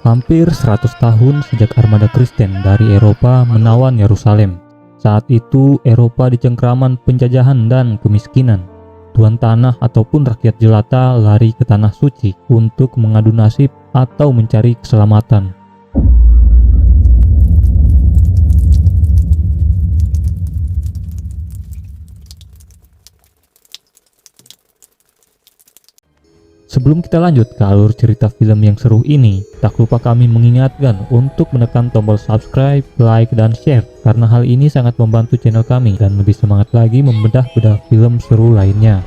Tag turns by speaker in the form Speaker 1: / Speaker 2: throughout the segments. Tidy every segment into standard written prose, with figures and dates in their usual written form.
Speaker 1: Hampir 100 tahun sejak armada Kristen dari Eropa menawan Yerusalem. Saat itu Eropa di cengkraman penjajahan dan kemiskinan. Tuan tanah ataupun rakyat jelata lari ke tanah suci untuk mengadu nasib atau mencari keselamatan. Sebelum kita lanjut ke alur cerita film yang seru ini, tak lupa kami mengingatkan untuk menekan tombol subscribe, like, dan share karena hal ini sangat membantu channel kami dan lebih semangat lagi membedah-bedah film seru lainnya.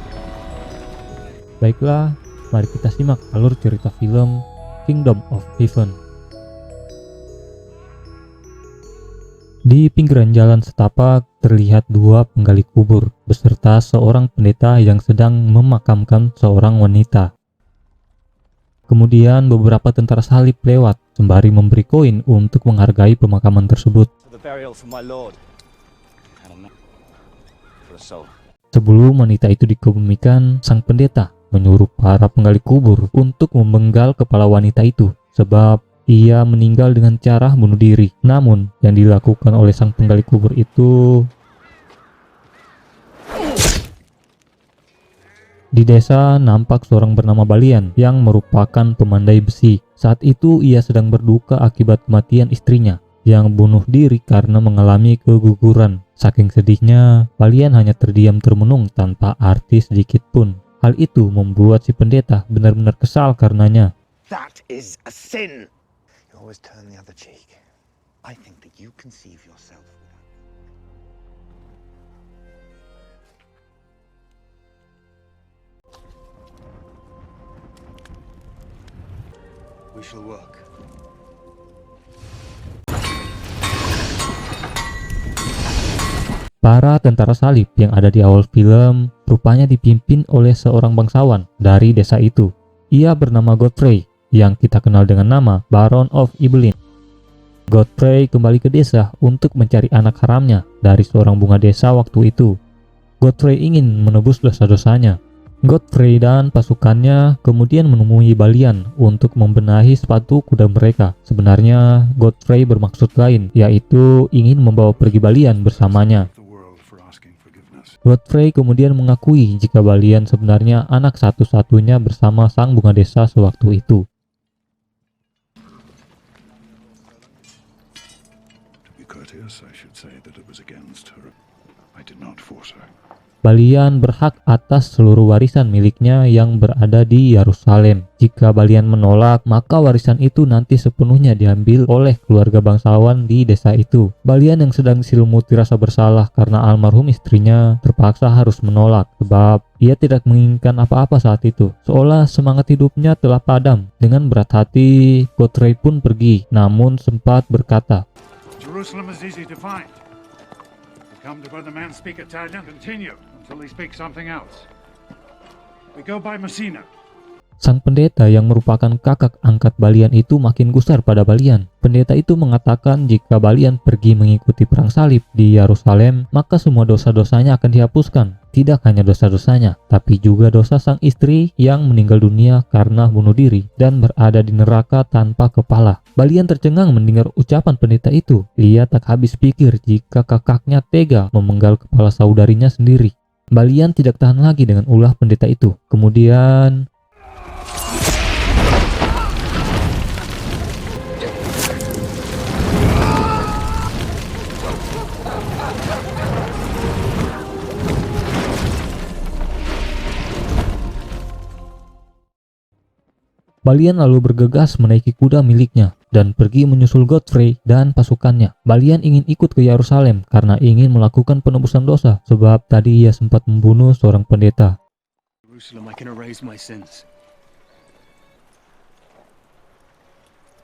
Speaker 1: Baiklah, mari kita simak alur cerita film Kingdom of Heaven. Di pinggiran jalan setapak terlihat dua penggali kubur beserta seorang pendeta yang sedang memakamkan seorang wanita. Kemudian beberapa tentara salib lewat sembari memberi koin untuk menghargai pemakaman tersebut. Sebelum wanita itu dikebumikan, sang pendeta menyuruh para penggali kubur untuk memenggal kepala wanita itu sebab ia meninggal dengan cara bunuh diri. Namun yang dilakukan oleh sang penggali kubur itu di desa nampak seorang bernama Balian yang merupakan pemandai besi. Saat itu ia sedang berduka akibat kematian istrinya yang bunuh diri karena mengalami keguguran. Saking sedihnya, Balian hanya terdiam termenung tanpa arti sedikit pun. Hal itu membuat si pendeta benar-benar kesal karenanya.
Speaker 2: That is a sin. You always turn the other cheek. I think that you conceive yourself. We shall work.
Speaker 1: Para tentara salib yang ada di awal film rupanya dipimpin oleh seorang bangsawan dari desa itu. Ia bernama Godfrey yang kita kenal dengan nama Baron of Ibelin. Godfrey kembali ke desa untuk mencari anak haramnya dari seorang bunga desa waktu itu. Godfrey ingin menebus dosa-dosanya. Godfrey dan pasukannya kemudian menemui Balian untuk membenahi sepatu kuda mereka. Sebenarnya Godfrey bermaksud lain, yaitu ingin membawa pergi Balian bersamanya. Godfrey kemudian mengakui jika Balian sebenarnya anak satu-satunya bersama sang bunga desa sewaktu itu. Balian berhak atas seluruh warisan miliknya yang berada di Yerusalem. Jika Balian menolak, maka warisan itu nanti sepenuhnya diambil oleh keluarga bangsawan di desa itu. Balian yang sedang diselimuti rasa bersalah karena almarhum istrinya terpaksa harus menolak sebab ia tidak menginginkan apa-apa saat itu. Seolah semangat hidupnya telah padam. Dengan berat hati, Godfrey pun pergi, namun sempat berkata,
Speaker 3: Jerusalem is easy to find. We come to where the man speak Italian, continue until he speaks something else. We go by Messina.
Speaker 1: Sang pendeta yang merupakan kakak angkat Balian itu makin gusar pada Balian. Pendeta itu mengatakan jika Balian pergi mengikuti perang salib di Yerusalem, maka semua dosa-dosanya akan dihapuskan. Tidak hanya dosa-dosanya, tapi juga dosa sang istri yang meninggal dunia karena bunuh diri dan berada di neraka tanpa kepala. Balian tercengang mendengar ucapan pendeta itu. Ia tak habis pikir jika kakaknya tega memenggal kepala saudarinya sendiri. Balian tidak tahan lagi dengan ulah pendeta itu. Kemudian Balian lalu bergegas menaiki kuda miliknya dan pergi menyusul Godfrey dan pasukannya. Balian ingin ikut ke Yerusalem karena ingin melakukan penebusan dosa sebab tadi ia sempat membunuh seorang pendeta.
Speaker 3: Jerusalem, I can erase my sins.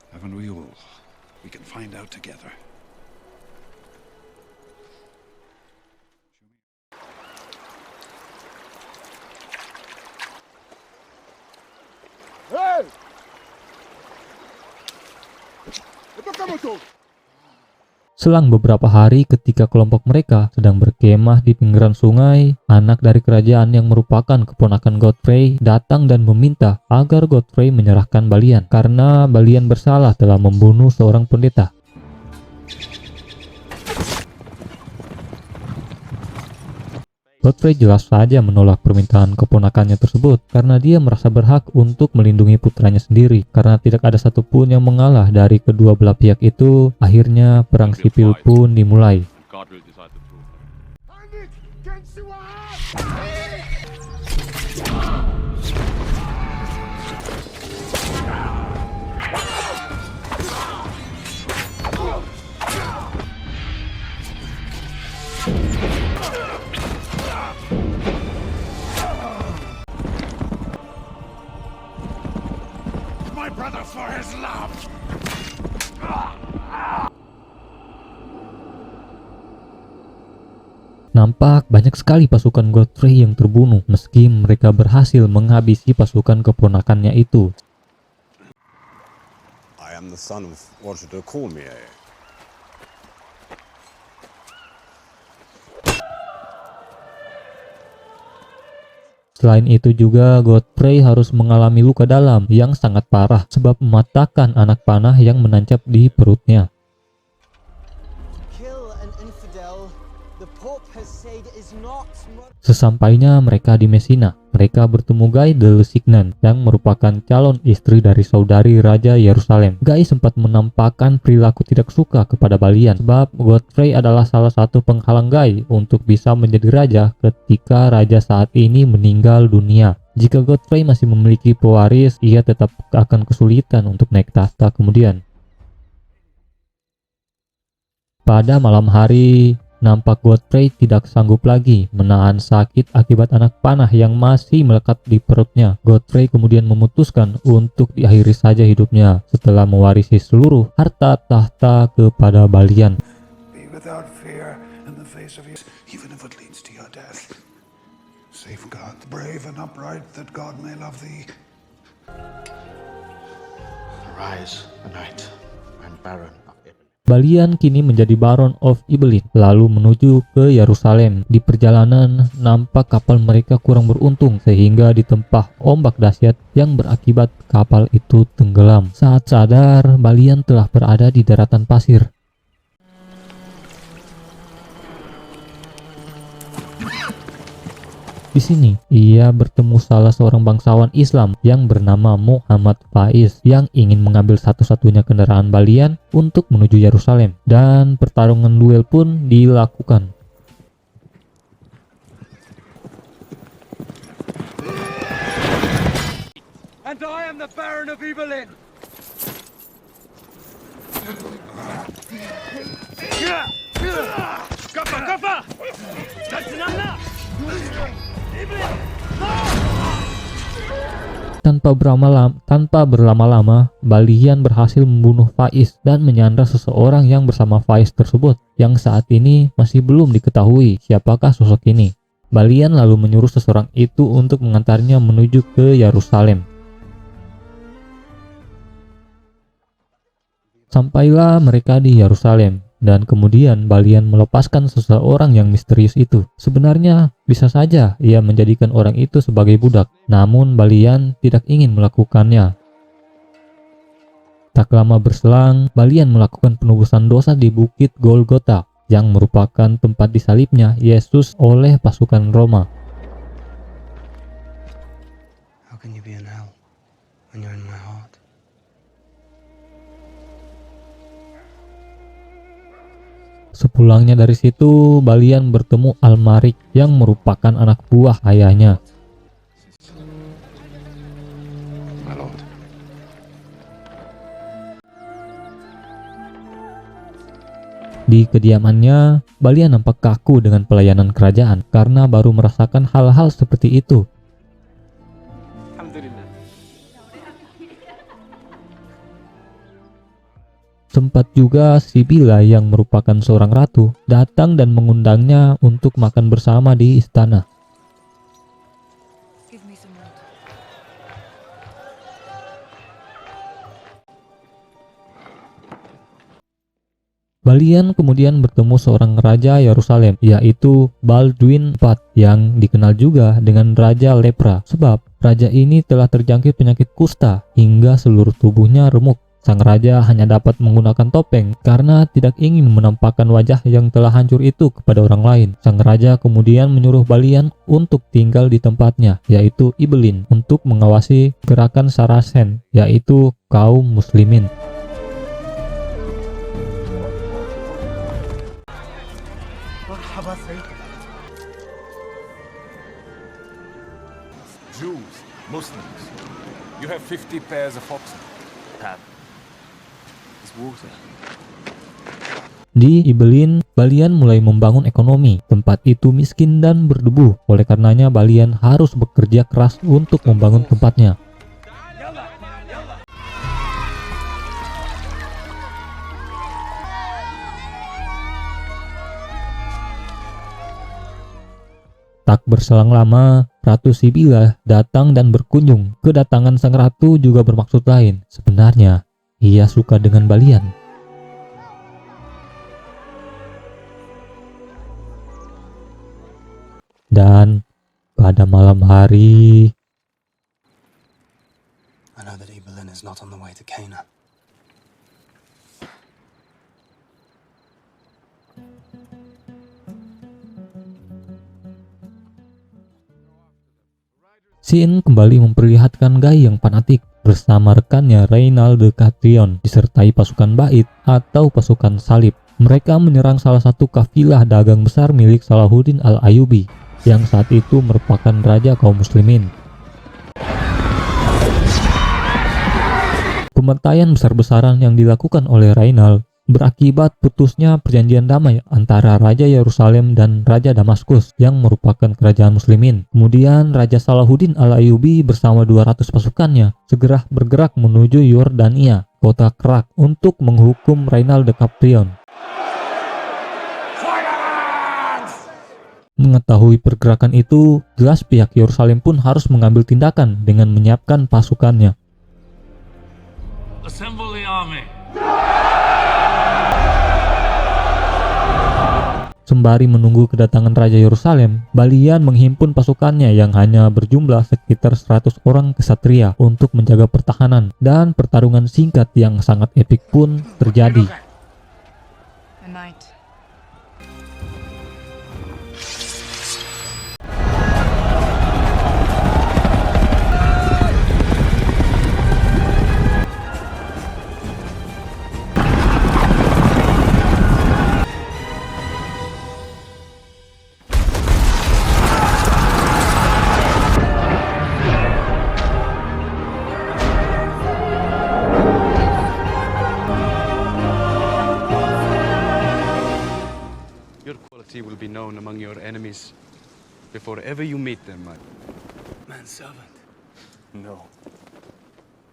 Speaker 3: Haven't we all? We can find out together.
Speaker 2: Hey! Itu kamu tuh!
Speaker 1: Selang beberapa hari ketika kelompok mereka sedang berkemah di pinggiran sungai, anak dari kerajaan yang merupakan keponakan Godfrey datang dan meminta agar Godfrey menyerahkan Balian karena Balian bersalah telah membunuh seorang pendeta. Godfrey jelas saja menolak permintaan keponakannya tersebut karena dia merasa berhak untuk melindungi putranya sendiri. Karena tidak ada satupun yang mengalah dari kedua belah pihak itu, akhirnya perang sipil pun dimulai.
Speaker 4: God will decide the truth.
Speaker 3: My brother for his love!
Speaker 1: Nampak banyak sekali pasukan Godfrey yang terbunuh meski mereka berhasil menghabisi pasukan keponakannya itu.
Speaker 5: I am the son of Roger de Cormier.
Speaker 1: Selain itu juga Godfrey harus mengalami luka dalam yang sangat parah sebab mematahkan anak panah yang menancap di perutnya.
Speaker 6: Kill an infidel. The Pope has said is not.
Speaker 1: Sesampainya mereka di Messina, mereka bertemu Guy de Lusignan yang merupakan calon istri dari saudari Raja Yerusalem. Guy sempat menampakkan perilaku tidak suka kepada Balian sebab Godfrey adalah salah satu penghalang Guy untuk bisa menjadi raja ketika raja saat ini meninggal dunia. Jika Godfrey masih memiliki pewaris, ia tetap akan kesulitan untuk naik tahta kemudian. Pada malam hari, nampak Godfrey tidak sanggup lagi menahan sakit akibat anak panah yang masih melekat di perutnya. Godfrey kemudian memutuskan untuk diakhiri saja hidupnya setelah mewarisi seluruh harta tahta kepada Balian.
Speaker 3: Be without fear in the face of his, even if it leads to your death. Safeguard the brave and upright, that God may love thee.
Speaker 2: Arise, the knight and baron of Ibelin.
Speaker 1: Balian kini menjadi Baron of Ibelin, lalu menuju ke Yerusalem. Di perjalanan, nampak kapal mereka kurang beruntung sehingga ditempah ombak dahsyat yang berakibat kapal itu tenggelam. Saat sadar, Balian telah berada di daratan pasir. Di sini, ia bertemu salah seorang bangsawan Islam yang bernama Muhammad Faiz yang ingin mengambil satu-satunya kendaraan Balian untuk menuju Yerusalem, dan pertarungan duel pun dilakukan.
Speaker 6: And I am the Baron of Ibelin.
Speaker 1: Tanpa berlama-lama, Balian berhasil membunuh Faiz dan menyandra seseorang yang bersama Faiz tersebut, yang saat ini masih belum diketahui siapakah sosok ini. Balian lalu menyuruh seseorang itu untuk mengantarnya menuju ke Yerusalem. Sampailah mereka di Yerusalem, dan kemudian Balian melepaskan seseorang yang misterius itu. Sebenarnya bisa saja ia menjadikan orang itu sebagai budak, namun Balian tidak ingin melakukannya. Tak lama berselang, Balian melakukan penebusan dosa di Bukit Golgota, yang merupakan tempat disalibnya Yesus oleh pasukan Roma.
Speaker 6: How can you be in hell when you're in my heart?
Speaker 1: Sepulangnya dari situ, Balian bertemu Almarik yang merupakan anak buah ayahnya.
Speaker 2: My lord.
Speaker 1: Di kediamannya, Balian nampak kaku dengan pelayanan kerajaan karena baru merasakan hal-hal seperti itu. Sempat juga Sibila yang merupakan seorang ratu datang dan mengundangnya untuk makan bersama di istana.
Speaker 7: Give me some water.
Speaker 1: Balian kemudian bertemu seorang raja Yerusalem, yaitu Baldwin IV, yang dikenal juga dengan Raja Lepra, sebab raja ini telah terjangkit penyakit kusta hingga seluruh tubuhnya remuk. Sang raja hanya dapat menggunakan topeng karena tidak ingin menampakkan wajah yang telah hancur itu kepada orang lain. Sang raja kemudian menyuruh Balian untuk tinggal di tempatnya, yaitu Ibelin, untuk mengawasi gerakan Saracen, yaitu kaum muslimin.
Speaker 4: Jews, Muslims. You have 50 pairs of oxen. It's water.
Speaker 1: Di Ibelin, Balian mulai membangun ekonomi. Tempat itu miskin dan berdebu, oleh karenanya Balian harus bekerja keras untuk membangun tempatnya. Tak berselang lama, Ratu Sibila datang dan berkunjung. Kedatangan sang ratu juga bermaksud lain. Sebenarnya, ia suka dengan Balian. Dan pada malam hari,
Speaker 7: I know that Ibelin is not on the way to Canaan.
Speaker 1: Sin kembali memperlihatkan Guy yang fanatik bersama rekannya Reynald de Catrion disertai pasukan Bait atau pasukan salib. Mereka menyerang salah satu kafilah dagang besar milik Salahuddin al-Ayyubi yang saat itu merupakan raja kaum muslimin. Pembantaian besar-besaran yang dilakukan oleh Reynald berakibat putusnya perjanjian damai antara Raja Yerusalem dan Raja Damaskus yang merupakan kerajaan muslimin. Kemudian Raja Salahuddin al-Ayyubi bersama 200 pasukannya segera bergerak menuju Yordania, kota Kerak, untuk menghukum Reynald de Caprion. Mengetahui pergerakan itu, jelas pihak Yerusalem pun harus mengambil tindakan dengan menyiapkan pasukannya.
Speaker 3: Assemble the army.
Speaker 1: Sembari menunggu kedatangan Raja Yerusalem, Balian menghimpun pasukannya yang hanya berjumlah sekitar 100 orang kesatria untuk menjaga pertahanan, dan pertarungan singkat yang sangat epik pun terjadi.
Speaker 8: A night.
Speaker 9: Your quality will be known among your enemies before ever you meet them, my
Speaker 7: Manservant.
Speaker 5: No.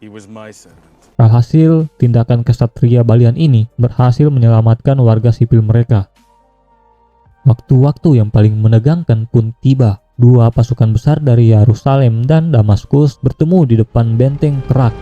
Speaker 5: He was my servant.
Speaker 1: Alhasil, tindakan kesatria Balian ini berhasil menyelamatkan warga sipil mereka. Waktu-waktu yang paling menegangkan pun tiba. Dua pasukan besar dari Yerusalem dan Damaskus bertemu di depan benteng Kerak.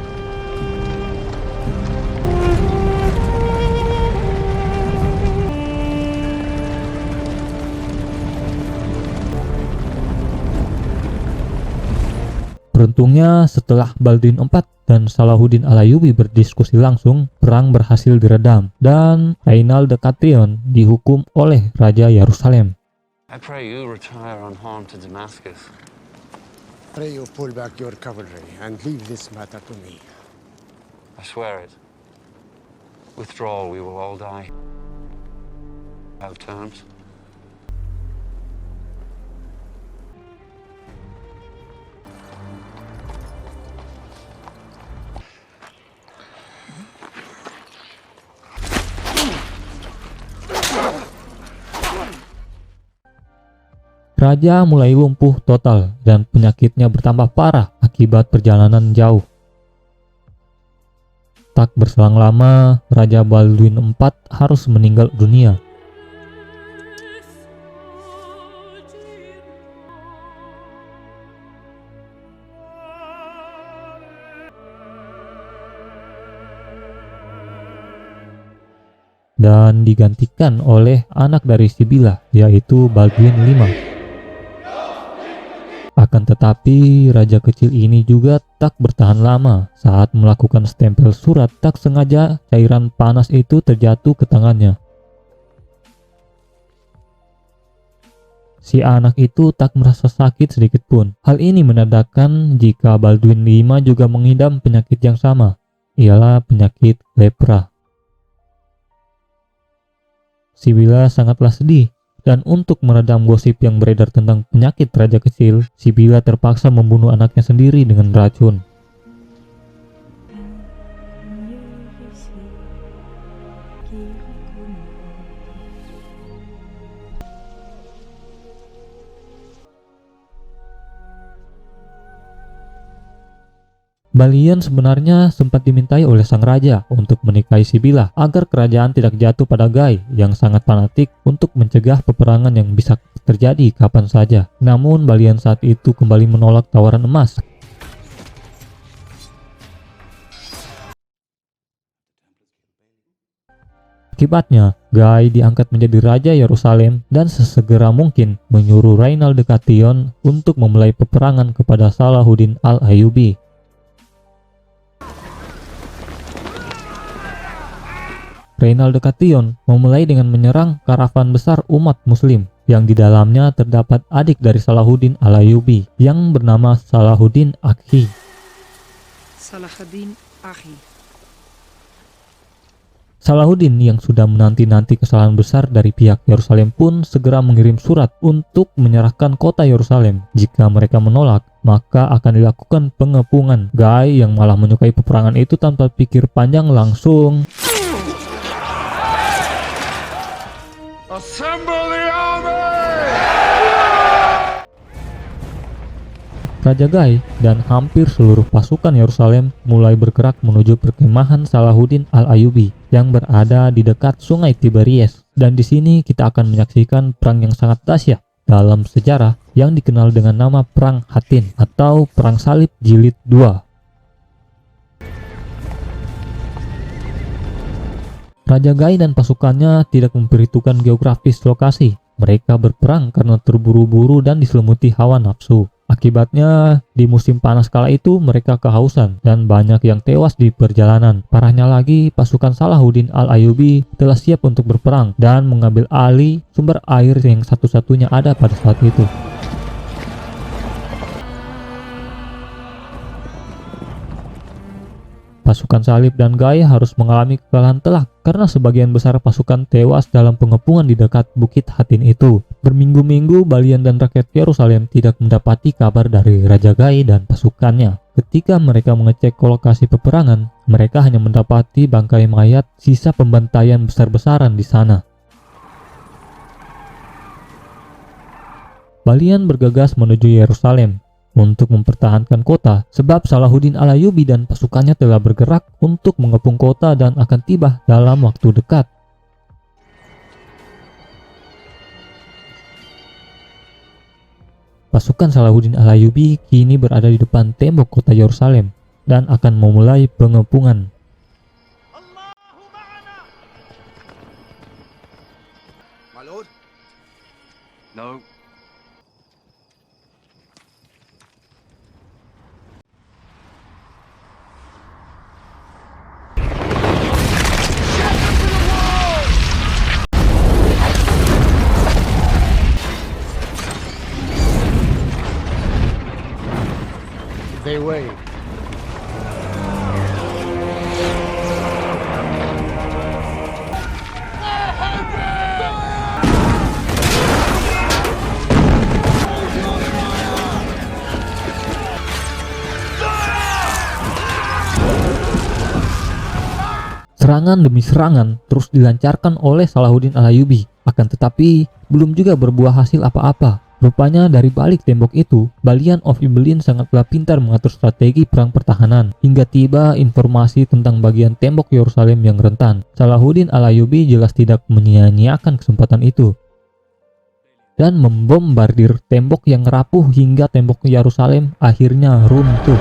Speaker 1: Beruntungnya setelah Baldwin IV dan Salahuddin al-Ayyubi berdiskusi langsung, perang berhasil diredam dan Reynald de Catrion dihukum oleh Raja Yerusalem.
Speaker 10: I pray you retire unharmed to Damascus.
Speaker 11: Pray you pull back your cavalry and leave this matter to me.
Speaker 10: I swear it. Withdrawal, we will all die. Have terms?
Speaker 1: Raja mulai lumpuh total dan penyakitnya bertambah parah akibat perjalanan jauh. Tak berselang lama, Raja Baldwin IV harus meninggal dunia. dan digantikan oleh anak dari Sibylla, yaitu Baldwin V. Akan tetapi, raja kecil ini juga tak bertahan lama. Saat melakukan stempel surat, tak sengaja cairan panas itu terjatuh ke tangannya. Si anak itu tak merasa sakit sedikit pun. Hal ini menandakan jika Baldwin V juga mengidap penyakit yang sama, ialah penyakit lepra. Sibylla sangatlah sedih. Dan untuk meredam gosip yang beredar tentang penyakit raja kecil, Sibylla terpaksa membunuh anaknya sendiri dengan racun. Balian sebenarnya sempat dimintai oleh sang raja untuk menikahi Sibylla agar kerajaan tidak jatuh pada Guy yang sangat fanatik untuk mencegah peperangan yang bisa terjadi kapan saja. Namun Balian saat itu kembali menolak tawaran emas. Akibatnya, Guy diangkat menjadi raja Yerusalem dan sesegera mungkin menyuruh Rainald de Chatillon untuk memulai peperangan kepada Salahuddin al-Ayyubi. Rainald de Chatillon memulai dengan menyerang karavan besar umat muslim yang di dalamnya terdapat adik dari Salahuddin al-Ayyubi yang bernama Salahuddin Akhi. Salahuddin yang sudah menanti-nanti kesalahan besar dari pihak Yerusalem pun segera mengirim surat untuk menyerahkan kota Yerusalem. Jika mereka menolak, maka akan dilakukan pengepungan. Guy yang malah menyukai peperangan itu tanpa pikir panjang langsung Raja Guy dan hampir seluruh pasukan Yerusalem mulai bergerak menuju perkemahan Salahuddin al-Ayyubi yang berada di dekat Sungai Tiberias. Dan di sini kita akan menyaksikan perang yang sangat dahsyat dalam sejarah yang dikenal dengan nama Perang Hattin atau Perang Salib Jilid 2. Raja Guy dan pasukannya tidak memperhitungkan geografis lokasi. Mereka berperang karena terburu-buru dan diselimuti hawa nafsu. Akibatnya, di musim panas kala itu mereka kehausan dan banyak yang tewas di perjalanan. Parahnya lagi, pasukan Salahuddin al-Ayyubi telah siap untuk berperang dan mengambil alih sumber air yang satu-satunya ada pada saat itu. Pasukan Salib dan Guy harus mengalami kekalahan telak karena sebagian besar pasukan tewas dalam pengepungan di dekat Bukit Hattin itu. Berminggu-minggu Balian dan rakyat Yerusalem tidak mendapati kabar dari Raja Guy dan pasukannya. Ketika mereka mengecek lokasi peperangan, mereka hanya mendapati bangkai mayat sisa pembantaian besar-besaran di sana. Balian bergegas menuju Yerusalem untuk mempertahankan kota, sebab Salahuddin al-Ayyubi dan pasukannya telah bergerak untuk mengepung kota dan akan tiba dalam waktu dekat. Pasukan Salahuddin al-Ayyubi kini berada di depan tembok kota Yerusalem dan akan memulai pengepungan.
Speaker 9: My lord? No.
Speaker 11: They wave.
Speaker 1: Serangan demi serangan terus dilancarkan oleh Salahuddin al-Ayyubi, akan tetapi belum juga berbuah hasil apa-apa. Rupanya dari balik tembok itu, Balian of Ibelin sangatlah pintar mengatur strategi perang pertahanan, hingga tiba informasi tentang bagian tembok Yerusalem yang rentan. Salahuddin al-Ayyubi jelas tidak menyia-nyiakan kesempatan itu, dan membombardir tembok yang rapuh hingga tembok Yerusalem akhirnya runtuh.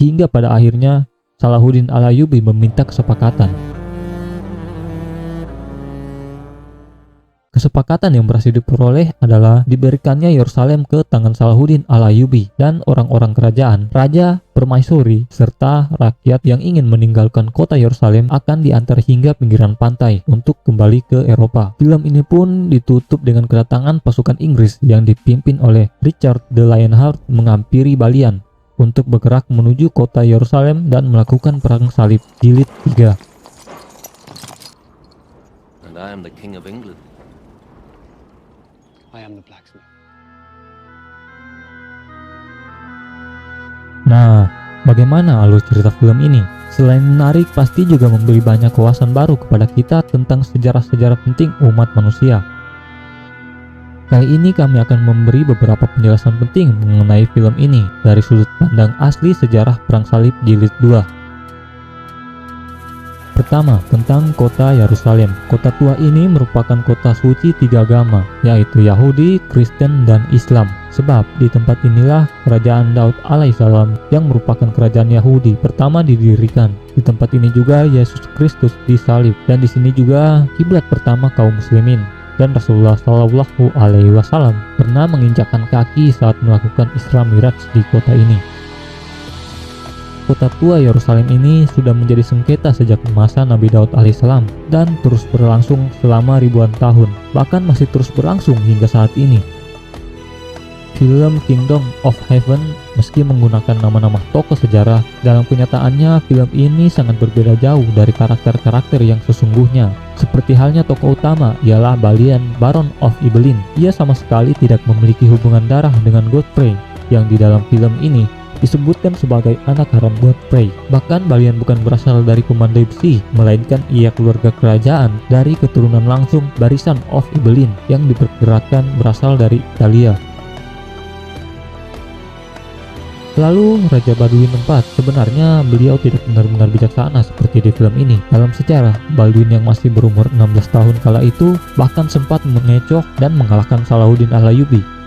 Speaker 1: hingga pada akhirnya Salahuddin Al-Ayyubi meminta kesepakatan. Kesepakatan yang berhasil diperoleh adalah diberikannya Yerusalem ke tangan Salahuddin Al-Ayyubi dan orang-orang kerajaan, Raja Permaisuri, serta rakyat yang ingin meninggalkan kota Yerusalem akan diantar hingga pinggiran pantai untuk kembali ke Eropa. Film ini pun ditutup dengan kedatangan pasukan Inggris yang dipimpin oleh Richard the Lionheart menghampiri Balian untuk bergerak menuju kota Yerusalem dan melakukan perang salib jilid 3.
Speaker 12: And I am the King of England.
Speaker 9: I am the blacksmith.
Speaker 1: Nah, bagaimana alur cerita film ini? Selain menarik, pasti juga memberi banyak wawasan baru kepada kita tentang sejarah-sejarah penting umat manusia. Kali ini kami akan memberi beberapa penjelasan penting mengenai film ini dari sudut pandang asli sejarah Perang Salib Jilid 2. Pertama, tentang kota Yerusalem. Kota tua ini merupakan kota suci tiga agama, yaitu Yahudi, Kristen, dan Islam. Sebab di tempat inilah kerajaan Daud alaihissalam yang merupakan kerajaan Yahudi pertama didirikan. Di tempat ini juga Yesus Kristus disalib, dan di sini juga kiblat pertama kaum muslimin. Dan Rasulullah Shallallahu Alaihi Wasallam pernah menginjakkan kaki saat melakukan Isra Miraj di kota ini. Kota tua Yerusalem ini sudah menjadi sengketa sejak masa Nabi Daud alaihissalam dan terus berlangsung selama ribuan tahun, bahkan masih terus berlangsung hingga saat ini. Film Kingdom of Heaven meski menggunakan nama-nama tokoh sejarah, dalam kenyataannya film ini sangat berbeda jauh dari karakter-karakter yang sesungguhnya. Seperti halnya tokoh utama ialah Balian, Baron of Ibelin. Ia sama sekali tidak memiliki hubungan darah dengan Godfrey yang di dalam film ini disebutkan sebagai anak haram Godfrey. Bahkan Balian bukan berasal dari Komando besi, melainkan ia keluarga kerajaan dari keturunan langsung barisan of Ibelin yang diperkirakan berasal dari Italia. Lalu Raja Balduin IV, sebenarnya beliau tidak benar-benar bijaksana seperti di film ini. Dalam sejarah, Balduin yang masih berumur 16 tahun kala itu bahkan sempat mengecoh dan mengalahkan Salahuddin Al-Ayyubi.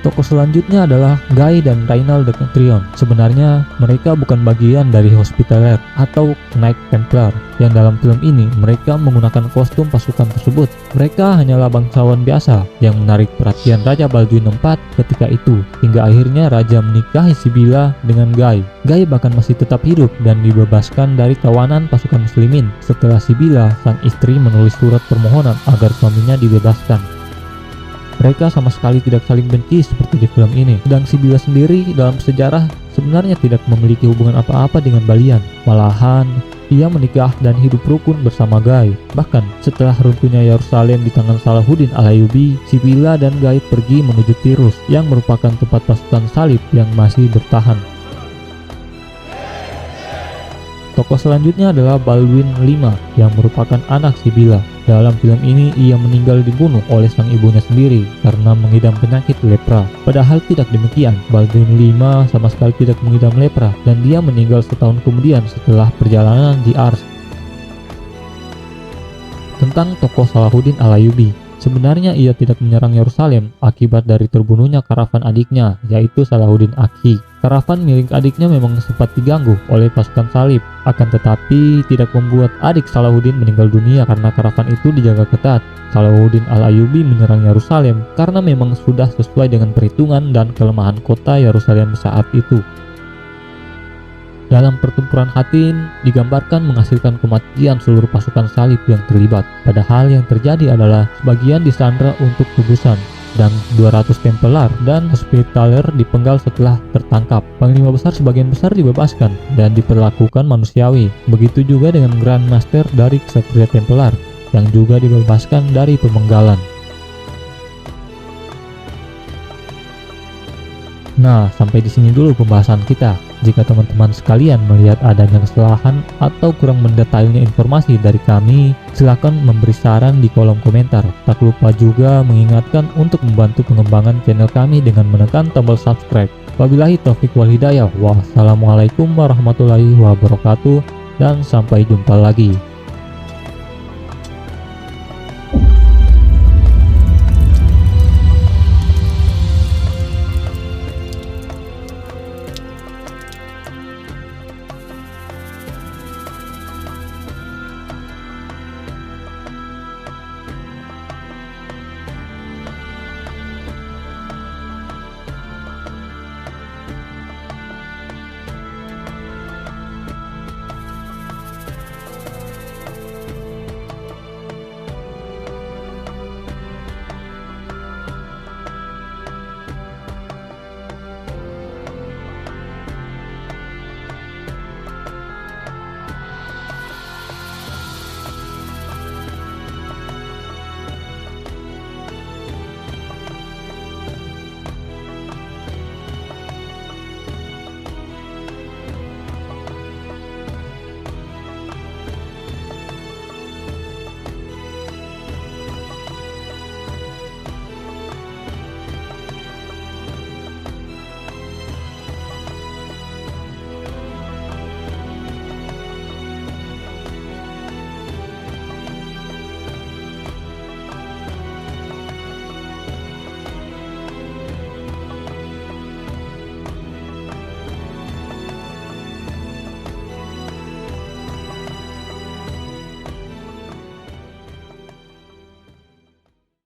Speaker 1: Tokoh selanjutnya adalah Guy dan Raynald de Catrion. Sebenarnya mereka bukan bagian dari Hospitaller atau Knight Templar yang dalam film ini mereka menggunakan kostum pasukan tersebut. Mereka hanyalah bangsawan biasa yang menarik perhatian Raja Balduin IV ketika itu, hingga akhirnya Raja menikahi Sibylla dengan Guy. Guy bahkan masih tetap hidup dan dibebaskan dari tawanan pasukan muslimin setelah Sibylla, sang istri, menulis surat permohonan agar suaminya dibebaskan. Mereka sama sekali tidak saling benci seperti di film ini. Sedang Sibylla sendiri dalam sejarah sebenarnya tidak memiliki hubungan apa-apa dengan Balian. Malahan, ia menikah dan hidup rukun bersama Guy. Bahkan setelah runtuhnya Yerusalem di tangan Salahuddin Al-Ayyubi, Sibylla dan Guy pergi menuju Tirus yang merupakan tempat pasukan salib yang masih bertahan. Tokoh selanjutnya adalah Balduin V yang merupakan anak Sibylla. Dalam film ini ia meninggal dibunuh oleh sang ibunya sendiri karena mengidam penyakit lepra. Padahal tidak demikian, Balduin V sama sekali tidak mengidam lepra dan dia meninggal setahun kemudian setelah perjalanan di Ars. Tentang tokoh Salahuddin Al-Ayyubi, sebenarnya ia tidak menyerang Yerusalem akibat dari terbunuhnya karavan adiknya, yaitu Salahuddin Akhi. Karavan milik adiknya memang sempat diganggu oleh pasukan salib, akan tetapi tidak membuat adik Salahuddin meninggal dunia karena karavan itu dijaga ketat. Salahuddin Al-Ayyubi menyerang Yerusalem karena memang sudah sesuai dengan perhitungan dan kelemahan kota Yerusalem saat itu. Dalam pertempuran Hattin digambarkan menghasilkan kematian seluruh pasukan salib yang terlibat. Padahal yang terjadi adalah sebagian disandra untuk tebusan, dan 200 Templar dan Hospitaller dipenggal setelah tertangkap. Panglima besar sebagian besar dibebaskan dan diperlakukan manusiawi. Begitu juga dengan Grand Master dari Ksatria Templar yang juga dibebaskan dari pemenggalan. Nah, sampai di sini dulu pembahasan kita. Jika teman-teman sekalian melihat adanya kesalahan atau kurang mendetailnya informasi dari kami, silakan memberi saran di kolom komentar. Tak lupa juga mengingatkan untuk membantu pengembangan channel kami dengan menekan tombol subscribe. Wabillahi taufiq wal hidayah. Wassalamualaikum warahmatullahi wabarakatuh dan sampai jumpa lagi.